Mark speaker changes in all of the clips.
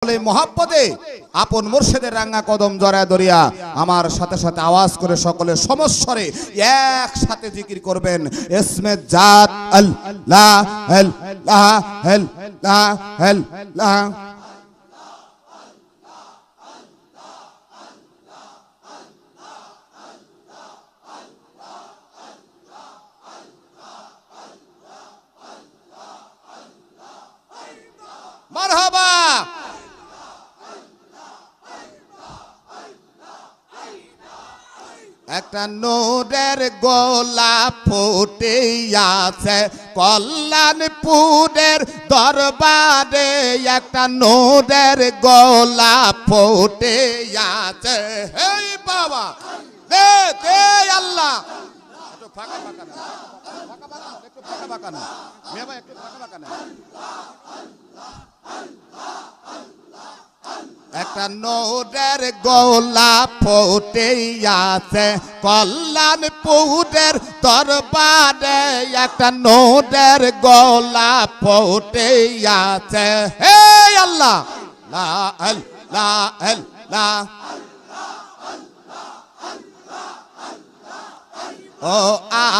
Speaker 1: মোহাব্বতে আপন মুর্শিদের রাঙ্গা কদম জড়ায় ধরিয়া আমার সাথে সাথে আওয়াজ করে সকলে সমস্বরে একসাথে জিকির করবেন ইসমে জাত আল্লাহ আল্লাহ আল্লাহ আল্লাহ। মারহাবা। একটা নূরের গোলাপ ফুটে আছে কল্যাণপুরের দরবারে, একটা নূরের গোলাপ ফুটে আছে। হেই বাবা দে দে আল্লাহ, একটু ফাঁকা ফাঁকা না, ফাঁকা ফাঁকা না, একটু ফাঁকা ফাঁকা না মিয়া ভাই, একটু ফাঁকা ফাঁকা না। একটা নূরের গোলাপ ফুটে আছে কল্যাণপুরের দরবারে, একটা নূরের গোলাপ ফুটে আছে। হে আল্লাহ লা ইলাহা ইল্লাল্লাহ। ও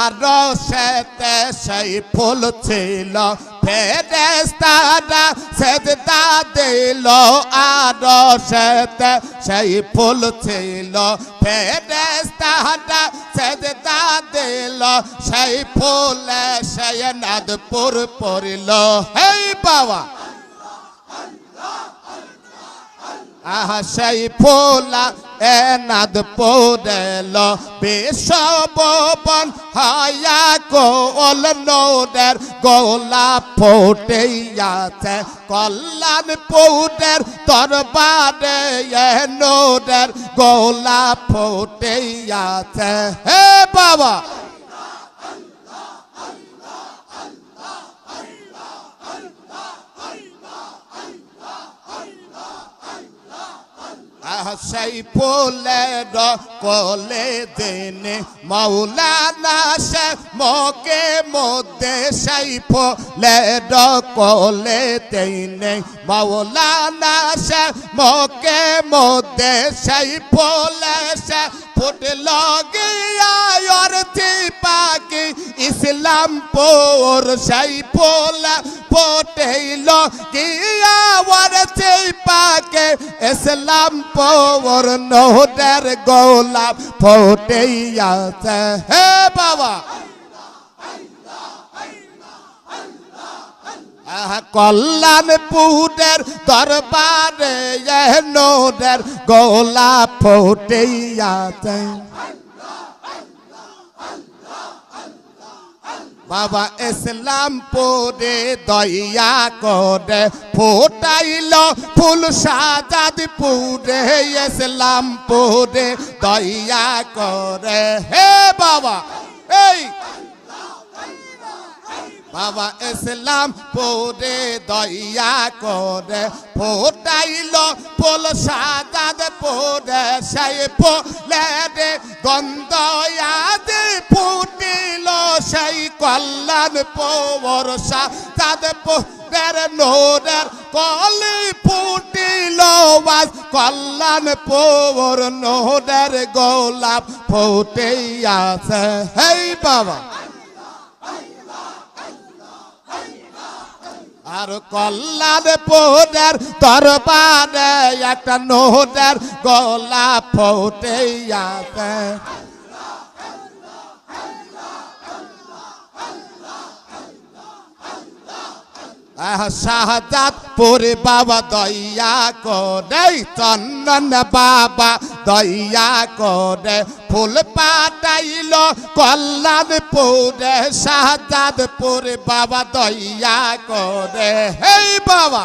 Speaker 1: আরশেতে সেই ফুল ছিল, ফেরেশতারা সেজদা দিল। আরশেতে সেই ফুল ছিল, ফেরেশতারা সেজদা দিল। সেই ফুলে সেই নাদপুর পড়িল। হেই বাবা আহা সেই ফুলা এনাদ পড়েল, বিশ্বভুবন হায়া কোল নূরের গোলাপ ফুটে আছে কল্যাণপুরের দরবারে, নূরের গোলাপ ফুটে আছে। হে বাবা সেই ফুলের কোলে দিনে মৌলানা সে মকে মধ্যে, সেই ফুলের কোলে দিনে মৌলানা সে মকে মধ্যে, সেই ফুলে সে ফুটল গিয়া অর্থী পাখি ইসলামপুর। সেই ফুল ফুটেল গিয়া অর্থী পাখি ইসলামপুর, নূরের গোলাপ ফুটে আছে। হে বাবা কল্যাণপুরের দরবারে, নূরের গোলাপ ফুটে আছে। বাবা ইসলামপুরে দয়া করে ফুটাইল ফুল শাহজাদপুরে, ইসলামপুরে দয়া করে। হে বাবা এই বাবা ইসলামপুরে দয়া করে ফুটাইল ফুল শাহজাদপুরে, সেই ফুলের গন্ধ আদি ফুটিল সেই কল্যাণপুর। শাহজাদপুরের নূরের কলি ফুটিল আজ কল্যাণপুর, নূরের গোলাপ ফুটে আছে। হেই বাবা আর কল্যাণপুরের দরবারে, একটা নূরের গোলাপ ফুটে আছে। শাহজাদপুর বাবা দয়া করে, চন্দন বাবা দয়া করে ফুল পাঠাইল কল্যাণপুরে, শাহজাদপুর বাবা দয়া করে। হেই বাবা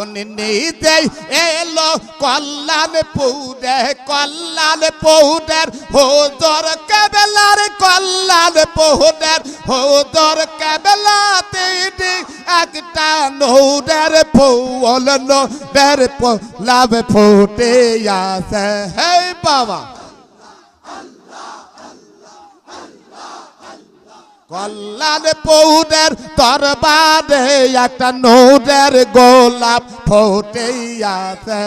Speaker 1: উনি নিজেই এলো কল্যাণপুরে, কল্যাণপুরের হুজুর কেবলার, কল্যাণপুরের হুজুর কেবলা তিনি একটা নূরের ফুল, নূরের গোলাপ ফুটে আছে। হেই বাবা কল্যাণপুরের দরবারে একটা নূরের গোলাপ ফুটে আছে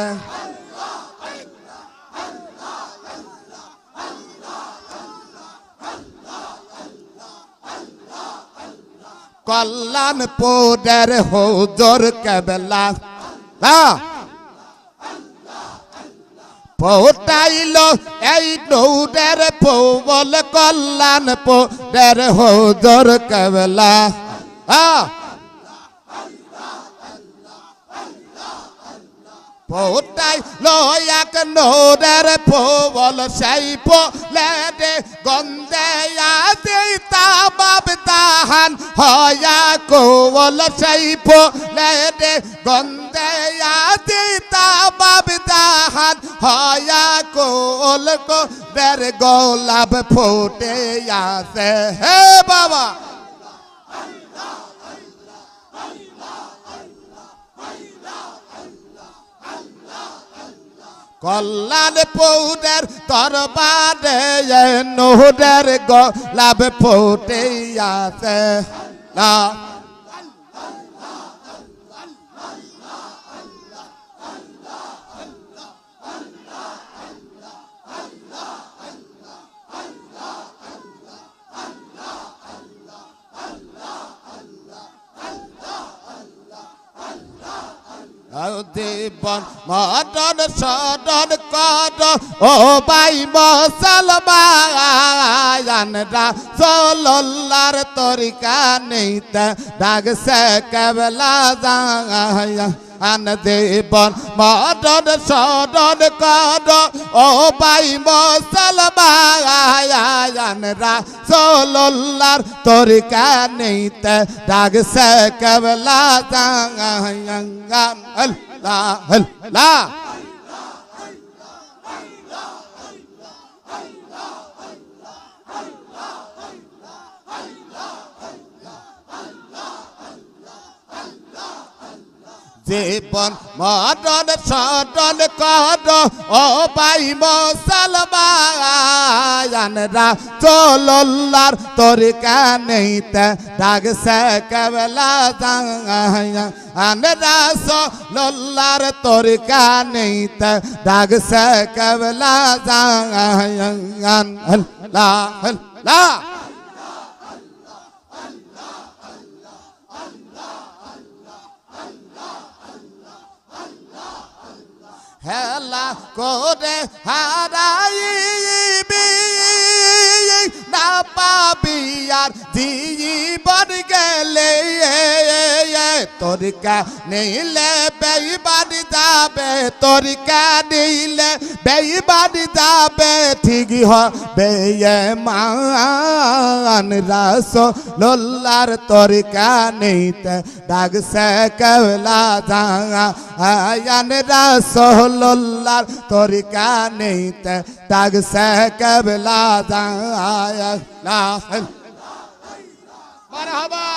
Speaker 1: কল্যাণপুরের হুজুর কেবলা ফুটাইল এই নূরের ফুল কল্যাণপুরের হুজুর কেবলা ফুটাইল এক নূরের ফুল সেই ফুলে গন্ধে আদি তাবাব তাহান হয়া কোল সেই ফুলে গন্ধে আদি তাবাব তাহান হয়া কোল কোদের গোলাপ ফুটে আছে হে বাবা কল্যাণপুরের দরবারে নূরের গোলাপ ফুটে আছে জীবন মরণ শরণ কর ও ভাই মুসলমান রাসূলুল্লাহর তরিকা নেইতে ডাকছে কেবলা যায় আন জীবন মরণ শরণ কর ও ভাই মুসলমান রাসূলুল্লাহর তরিকা নেইতে ডাকছে কেবলা যায় আল্লাহ আল্লাহ জীবন মরণ শরণ কর ও ভাই মুসলমান রাসূলুল্লাহর তরিকা নেইতে ডাকছে কেবলা যায় রাসূলুল্লাহর তরিকা নেইতে ডাকছে কেবলা যায় আল্লাহ আল্লাহ হেলা করে হারাইবি না পাবি আর জীবন গেলে তরিকা নিলে বেঈমানি যাবে তরিকা নিলে বেঈমানি যাবে ঠিক হবে মান রাসূলুল্লাহর তরিকা নিতে ডাকছে কেবলা যায় রাসূলুল্লাহর তরিকা নিতে ডাকছে কেবলা যায় মারহাবা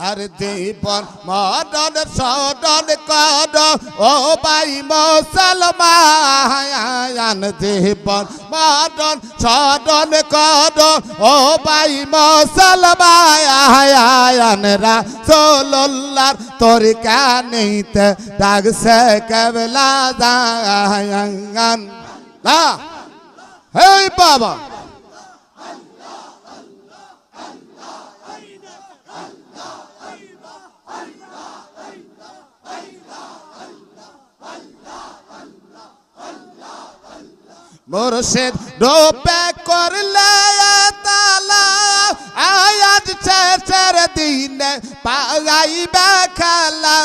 Speaker 1: আর জীবন মরণ শরণ কর ও ভাই মুসলমান জীবন মরণ শরণ কর ও ভাই মুসলমান রাসূলুল্লাহর তরিকা নিতে ডাকছে কেবলা যায় হে বাবা মুর্শিদ রূপে করলে তালা আয়াত শেষের দিনে পাইবে খেলা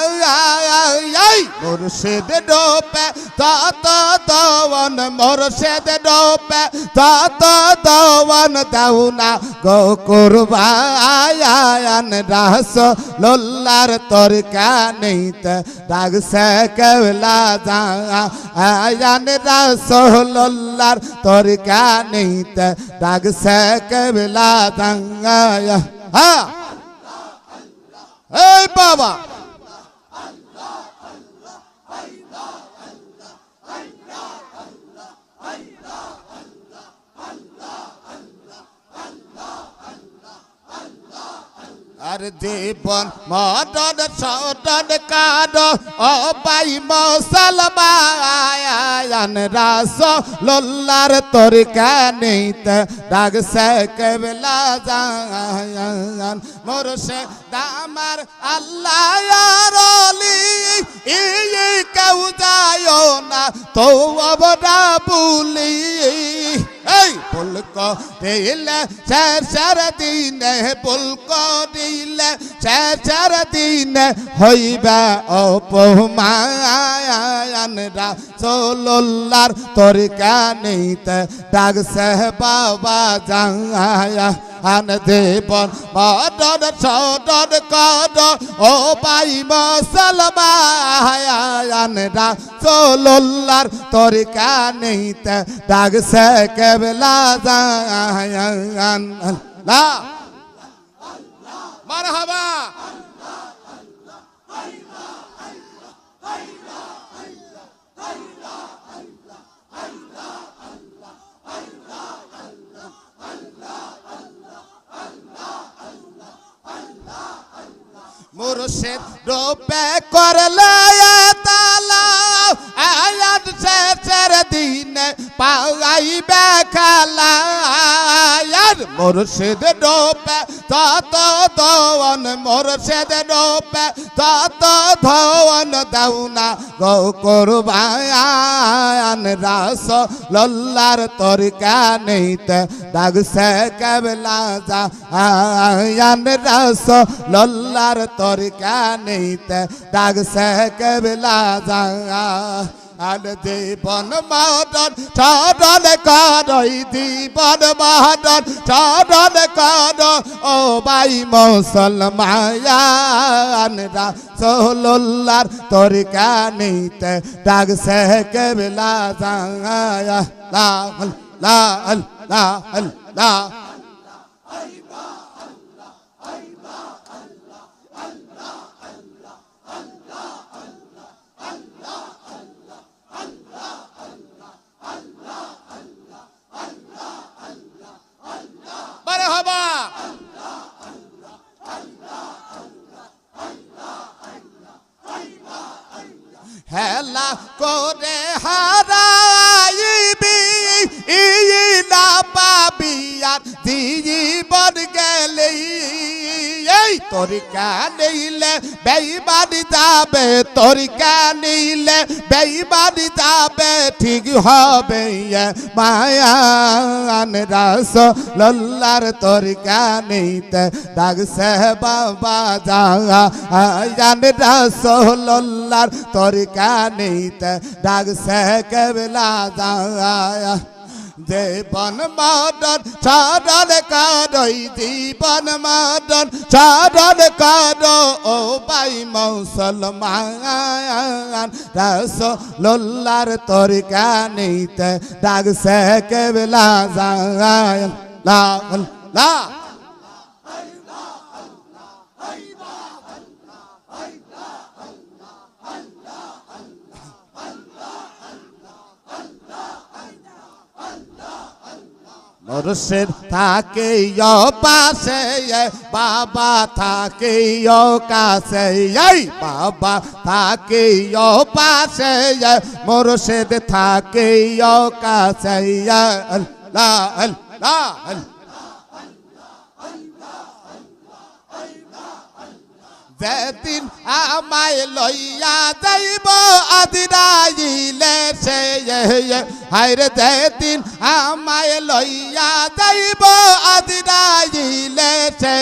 Speaker 1: মুর্শিদ রূপে তত দওয়ান মুর্শিদ রূপে তত দওয়ান দাও না গো কুরবান রাসূলুল্লাহর তরিকা নিতে ডাকছে কেবলা যায় রাসূলুল্লাহর তরিকা নিতে ডাকছে কেবলা যায় এই বাবা আর জীবন মদন সদন কাদ ও ভাই মুসলমান রাসূলুল্লাহর তরিকা নিতে ডাকছে কেবলা জান মুর্শিদ আমার আল্লাহ আর অলি কেউ যায় না তো অবরা বলি এই পুলক দিলে শেষের দিনে পুলক দিলে শেষের দিনে হইবে অপমান রাসূলুল্লাহর তরিকা নিতে ডাকছে বাবা যায় আন জীবন মদন সদন কর ও ভাই মুসলমান রাসূলুল্লাহর তরিকা নিতে ডাকছে কেবলা জান আল্লাহ মারহাবা মুর্শিদ রূপে করলে তালা আয়াত শেষের দিনে পাইবে খেলা মুর্শিদ রূপে তত ধন মুর্শিদ রূপে তত ধন দাও না গো কুরবান রাসূলুল্লাহর তরিকা নিতে ডাকছে কেবলা জান রাসূলুল্লাহর তরিকা নিতে ডাকছে কেবলা জান আর জীবন মদন সদন কর জীবন মদন সদন কর ও ভাই মুসলমান রাসূলুল্লাহর তরিকা নিতে ডাকছে কেবলা জান লা লা লা লা মারহাবা হেলা করে হারাইবি না পাবি আর জীবন গেলে এই তরিকা নিলে বেঈমানি যাবে তরিকা নিলে বেঈমানি যাবে ঠিক হবে মায়ান রাসূলুল্লাহর তরিকা নিতে ডাকছে বাবা জান রাসূলুল্লাহর তরিকা নিতে ডাকছে কেবলা যায় জীবন মদন সদন কর জীবন মদন সদন কর ও ভাই মুসলমান রাসূলুল্লাহর তরিকা নিতে ডাকছে কেবলা যায় লা লা মুর্শিদ থাকে পাশে বাবা থাকে কাছে বাবা থাকে পাশে মুর্শিদ থাকে কাছে আল্লাহ আল্লাহ যেদিন আমায় লইয়া যাইব আদিরাইলে সে হায়রে যেদিন আমায় লইয়া যাইব আদিরাইলে সে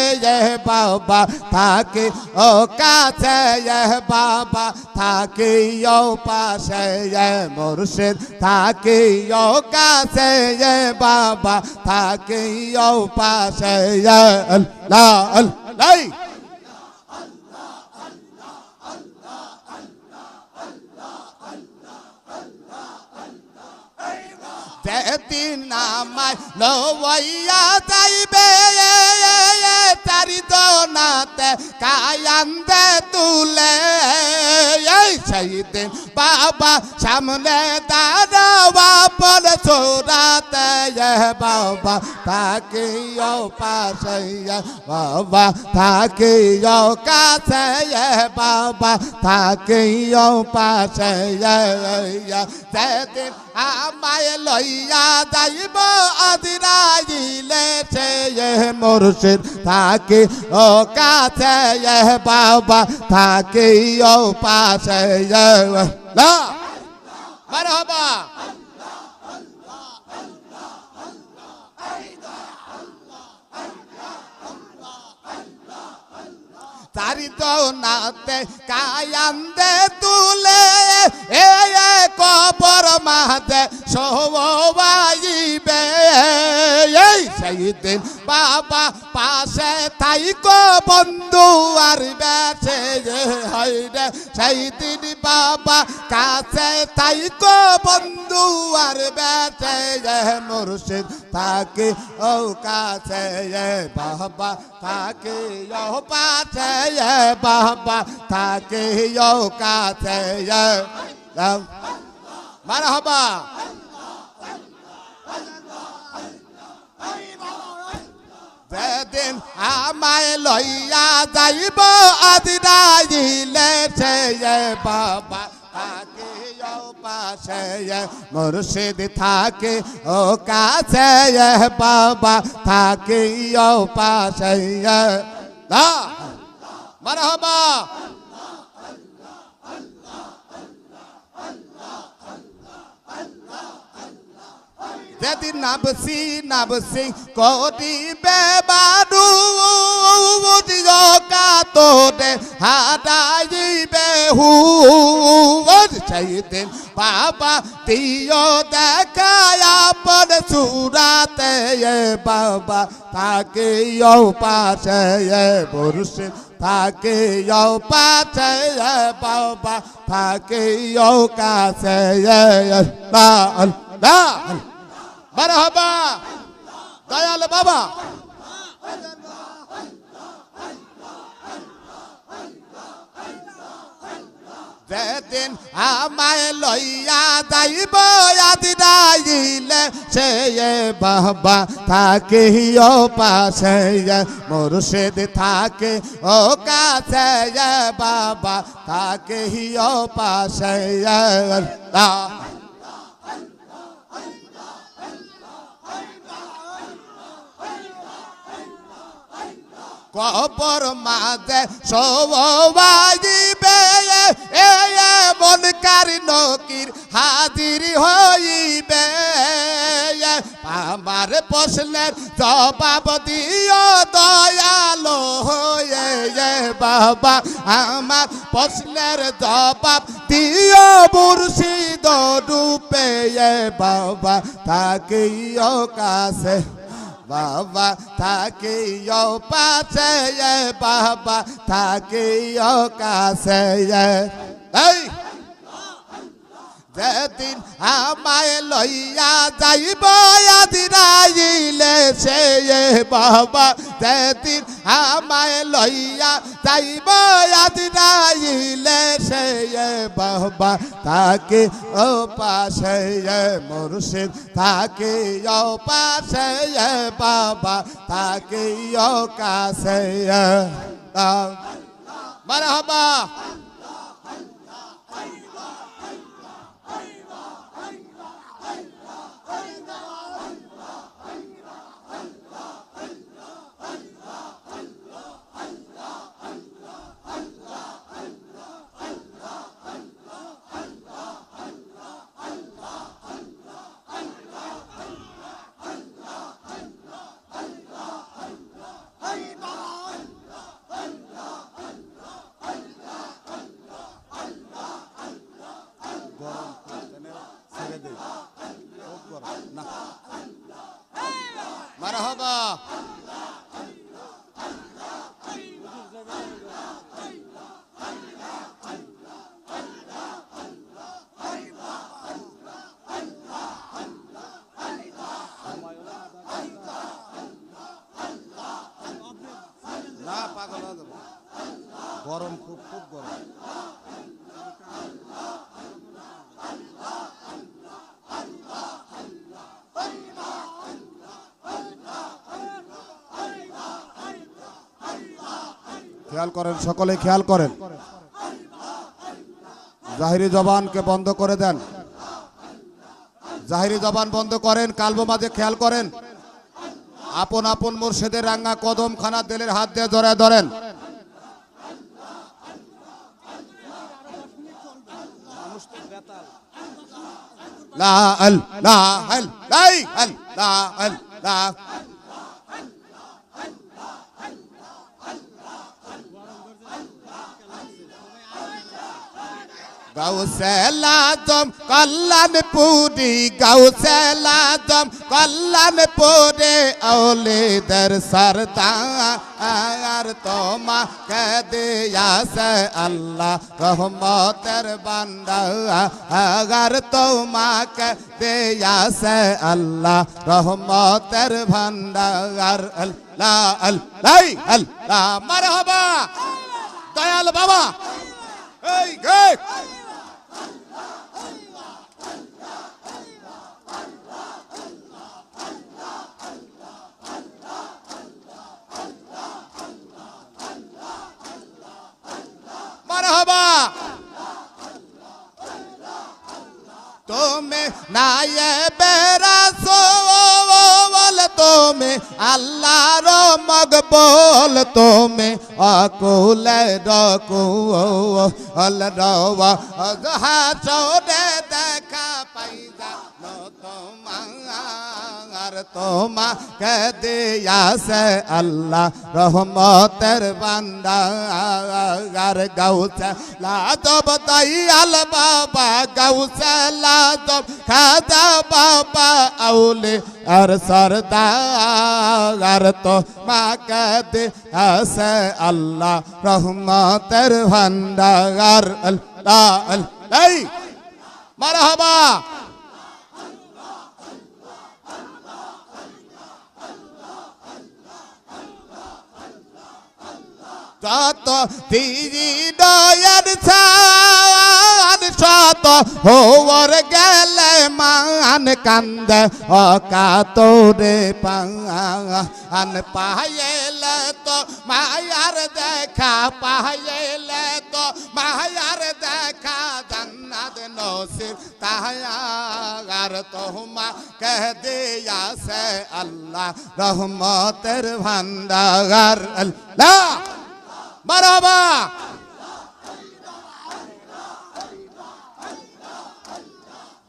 Speaker 1: বাবা থাকে ও কাছে বাবা থাকে ও পাশে মুর্শিদ থাকে ও কাছে বাবা থাকে ও পাশে আল্লাহ আল্লাহ যেদিন আমায় লইয়া যাইবে চারি দোনাতে কায়ান্দে তুলে সেই দিন বাবা সামনে দাঁড়া আপন সুরাতে বাবা থাকিও পাশে বাবা থাকিও কাছে বাবা থাকিও পাশে যেদিন আমায় লইয়া যাইব আদিরাইলে সে মুর্শিদ থাকে ও কাছে বাবা থাকে ও পাশে না মারহাবা চারিত নাতে কায়ান্দে তুলে এ কবর মাঝে শোবাইবে সেই দিন বাবা পাশে থাইকো বন্ধু আর বেছে হইরে সেই দিন বাবা কাছে থাইকো বন্ধু আর বেছে মুর্শিদ থাকে ও কাছে বাবা থাকে ও পাছে বাবা থাকে ও কাছে মারহাবা যেদিন আমায় লইয়া যাইব আদিরাইলে সে বাবা থাকে ও পাশে মুর্শিদ থাকে ও কাছে বাবা থাকে ও পাশে মারহাবা যেদিন নাবসি করিবে বাদু কাতরে হারাইবে হু সেই দিন বাবা দিও দেখা আপন সুরাতে বাবা থাকে ও পাশে মুর্শিদ থাকে ও পাশে বাবা থাকে ও কাছে মারহাবা দয়াল বাবা যেদিন আমায় লইয়া যাইব আদিরাইলে সে বাবা থাকে ও পাশে মুর্শিদ থাকে ও কাছে বাবা থাকে ও পাশে কবর মাঝে শোবাইবে মন কারি নকির হাজির হইবে আমার প্রশ্নের জবাব দিও দয়ালো হয়ে বাবা আমার প্রশ্নের জবাব দিও মুর্শিদ রূপে বাবা থাকে ও কাছে বাবা থাকে ও পাশে বাবা থাকে ও কাছে যেদিন আমায় লইয়া যাইব আদিরাইলে সে বাবা যেদিন আমায় লইয়া যাইব আদিরাইলে সে বাবা থাকে ও পাশে মুর্শিদ থাকে ও পাশে বাবা থাকে ও কাছে মারহাবা মারহাবা না পাগল হয়ে যাবো গরম খুব খুব গরম খেয়াল করেন, সকলে খেয়াল করেন, জাহিরি জবানকে বন্ধ করে দেন, জাহিরি জবান বন্ধ করেন, কালবো মাঝে খেয়াল করেন। আপন আপন মুর্শিদের রাঙ্গা কদম খানা দিলের হাত দিয়ে জড়ায় ধরেন। লা আল লা আল লাই আল লা আল লা গাউসেল আজম কল্যাণপুরি, গাউসেল আজম কল্যাণপুরে আওলিদের সরদার তোমাকে দিয়াছে আল্লাহ রহমতের ভান্ডার, তোমাকে দিয়াছে আল্লাহ রহমতের ভান্ডার। আল্লাহ আল্লাহ আল্লাহ মারহাবা দয়াল বাবা। এই গে মারহাবা। তুমি নায়েবে রাসূল, তুমি আল্লাহর মকবুল, তুমি আকুল রকুল রওয়া হাসরে দেখা পাইজা তোমার, তোমাকে দিয়াছে আল্লাহ রহমতের ভান্ডার। গাউসেল আজম দয়াল বাবা, গাউসেল আজম খাজা বাবা আউলি আর সরদার, তোমাকে দিয়াছে আল্লাহ রহমতের ভান্ডার। আল্লাহ আল্লাহ মারহাবা। যত তিরি দয়ার ছান, শত হোর গেলে মান কান্দে অকাতরে পান, পাইলে তো মায়ার দেখা, পাইলে তো মায়ার দেখা, জান্নাত নসিব তাহার, তোমাকে দিয়াছে আল্লাহ রহমতের ভান্ডার। আল্লাহ মারহাবা।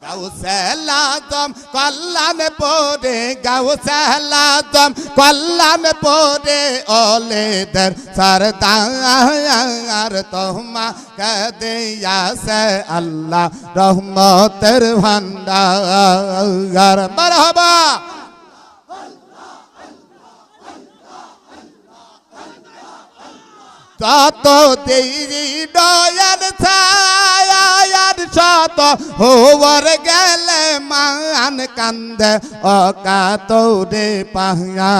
Speaker 1: গাউসেল আজম কল্যাণপুরে, গাউসেল আজম কল্যাণপুরে ওলিদের সরদার, তোমাকে দিয়াছে আল্লাহ রহমতের ভান্ডার। মারহাবা। যত দেরি দয়ার ছায়ার, শত হোর গেলে মান কান্দে অকাতরে পাহা,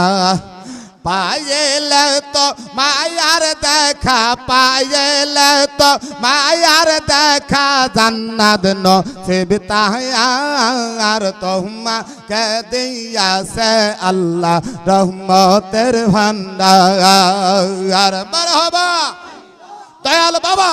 Speaker 1: পাইলে তো মায়ার দেখা, পাইলে তো মায়ার দেখা, জান্নাত নসিব তাহার, তোমাকে দিয়াছে আল্লাহ রহমতের ভান্ডার। মারহাবা দয়াল বাবা।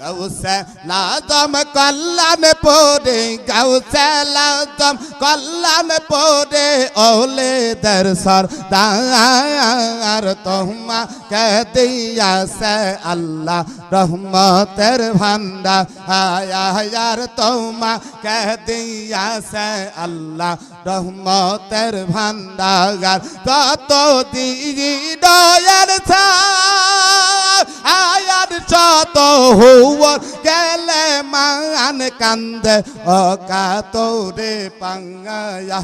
Speaker 1: গাউসেল আজম কল্যাণপুরে, গাউসেল আজম কল্যাণপুরে ওলিদের সরদার, তোমাকে দিয়াছে আল্লাহ রহমতের ভান্ডার, তোমাকে দিয়াছে আল্লাহ রহমতের ভান্ডার। তত দিরি দয়ার ছায়ার, শত হোর গেলে মান কান্দে অকাতরে পাঙ্গায়া,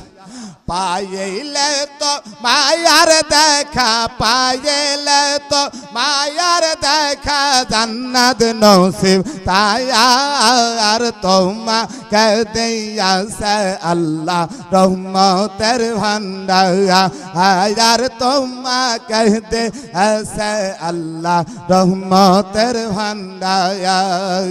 Speaker 1: পাইলে তো মায়ার দেখা, পাইলে তো মায়ার দেখা, জান্নাত নসিব তায়ার, তোমাকে দিয়াছে আল্লাহ রহমতের ভান্ডার, তোমাকে দিয়াছে আল্লাহ রহমতের ভান্ডার। ভান্ডার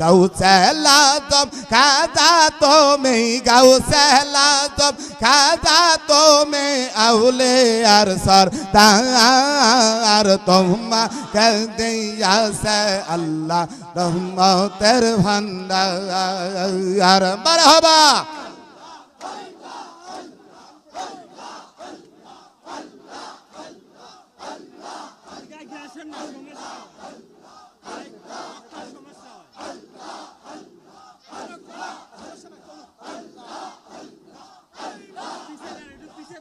Speaker 1: গাউসেলা তুম খাজা তুমি গাউসেলা তুম খাজা তুমি আউলে আর সরদার তোমাকে দিয়াছে আল্লাহ রহমতের ভান্ডার মারহাবা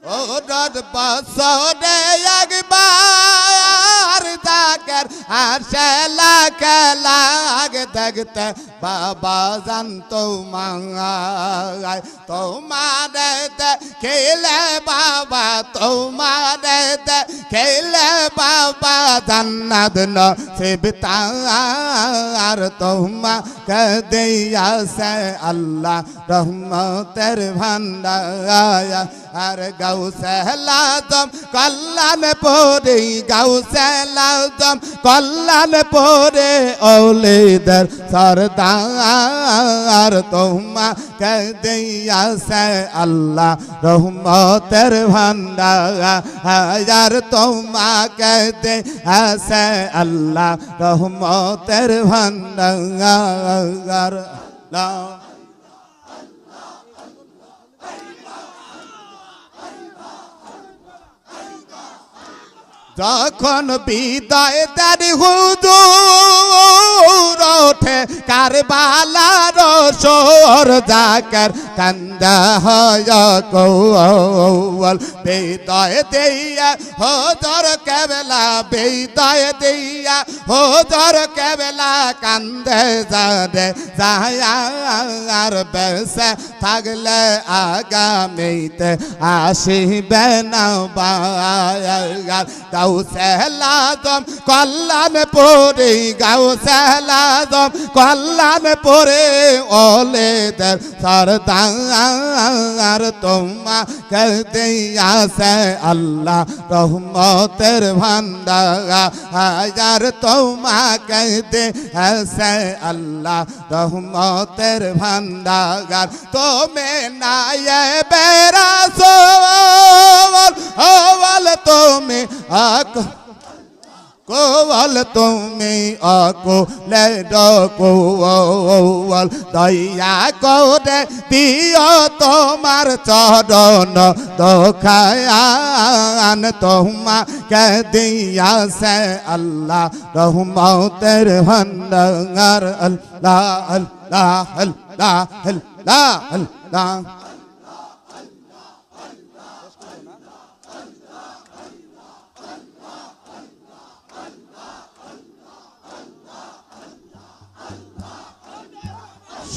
Speaker 1: ও রদ বসরে একবার জাকের আসে লাখে লাগ দেখতে বাবা জান তোমায় তোমারে খেলে বাবা তোমারে খেলে বাবা জান্নাত নসিব তার তোমাকে দিয়াছে আল্লাহ রহমতের ভান্ডার আর গাউসেলা তুম কল্যাণ পরে গাউসেলা তুম কল্যাণ পরে ওলিদের সরদার তোমাকে দিয়াছে আল্লাহ রহমতের ভান্ডার তোমাকে দিয়াছে আল্লাহ রহমতের ভান্ডার যখন বিদায় দেরি হুজুর ওঠে কারবালার সোর জাকের কান্দা হয় কৌল বিদায় দিয়া হুজুর কেবলা বিদায় দিয়া হুজুর কেবলা কান্দে যাবে যায়ার বেসে থাকলে আগামীতে আসিবে না বায়ার গাউসেলা তুম কল্যাণ পরে গাউসেলা তুম কল্যাণ পরে ওলিদের সরদার তোমাকে দিয়াছে আল্লাহ রহমতের ভান্ডার তোমাকে দিয়াছে আল্লাহ রহমতের ভান্ডার তুমি নাই বেরাসোল ওল তুমি কোয়াল তুমি আকুলে কোয়াল দয়া করে দিও তোমার চরণ দোখায়ান তোমাকে দিয়াছে আল্লাহ রহমতের ভান্ডার আল্লাহ আল্লাহ আল্লাহ আল্লাহ আল্লাহ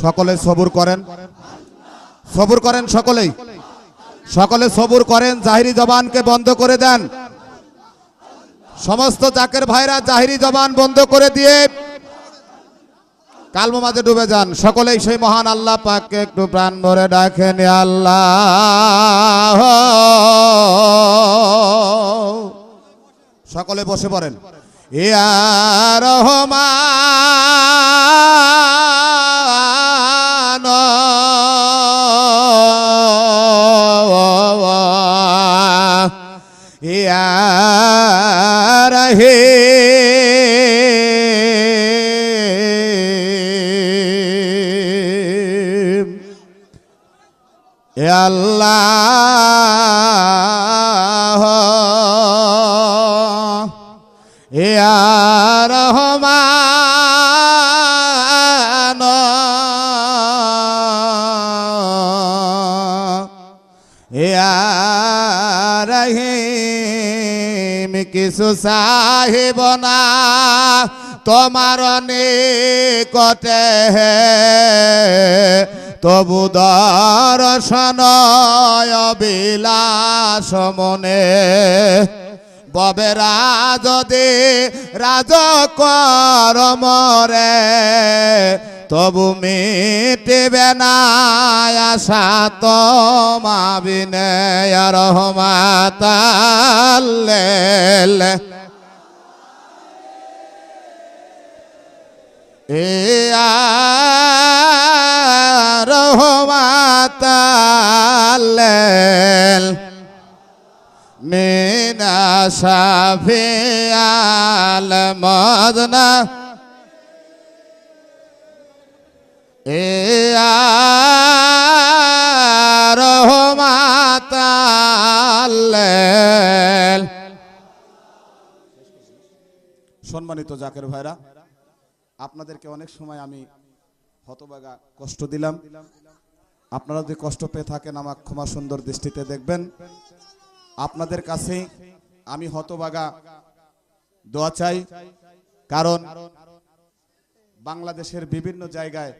Speaker 1: সকলে সবুর করেন সকলেই সকলে সবুর করেন জাহিরি জবানকে বন্ধ করে দেন সমস্ত জাকের ভাইরা জাহিরি জবান বন্ধ করে দিয়ে কালম মাঝে ডুবে যান সকলেই সেই মহান আল্লাহ পাককে একটু প্রাণ ভরে ডাকেন আল্লাহ সকলে বসে পড়েন ইয়া রহমান ইয়া রহিম ইয়া আল্লাহ ইয়া রহমান ইয়া রহিম কিছু চাহিব না তোমার নিকটে তবু দর্শন অবিলাস মনে ববেরা যদি রাজ করমরে তবু মিটিবে না আশা তোমা বিনে রহমাতাল এ রহমাতাল মিনা শাফিআল মদনা এ রহমাতাল। সম্মানিত জাকের ভাইরা, আপনাদেরকে অনেক সময় আমি হতবাগা কষ্ট দিলাম। আপনারা যদি কষ্ট পেয়ে থাকেন আমাকে ক্ষমা সুন্দর দৃষ্টিতে দেখবেন। আপনাদের কাছে আমি হতবাগা দোয়া চাই, কারণ বাংলাদেশের বিভিন্ন জায়গায়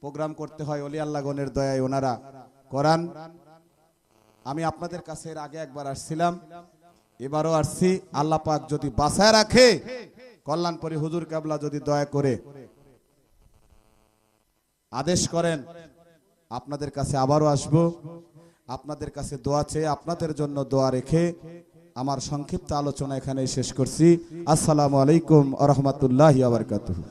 Speaker 1: প্রোগ্রাম করতে হয়, ওলি আল্লাহগণের দয়ায় ওনারা করান। আমি আপনাদের কাছে এর আগে একবার আসছিলাম, এবারও আসছি। আল্লাহ পাক যদি বাঁচায় রাখে, কল্যাণপুরী হুজুর কেবলা যদি দয়া করে আদেশ করেন, আপনাদের কাছে আবারও আসব। আপনাদের কাছে দোয়া চেয়ে আপনাদের জন্য দোয়া রেখে আমার সংক্ষিপ্ত আলোচনা এখানেই শেষ করছি। আসসালামু আলাইকুম ওয়া রাহমাতুল্লাহি ওয়া বারাকাতুহু।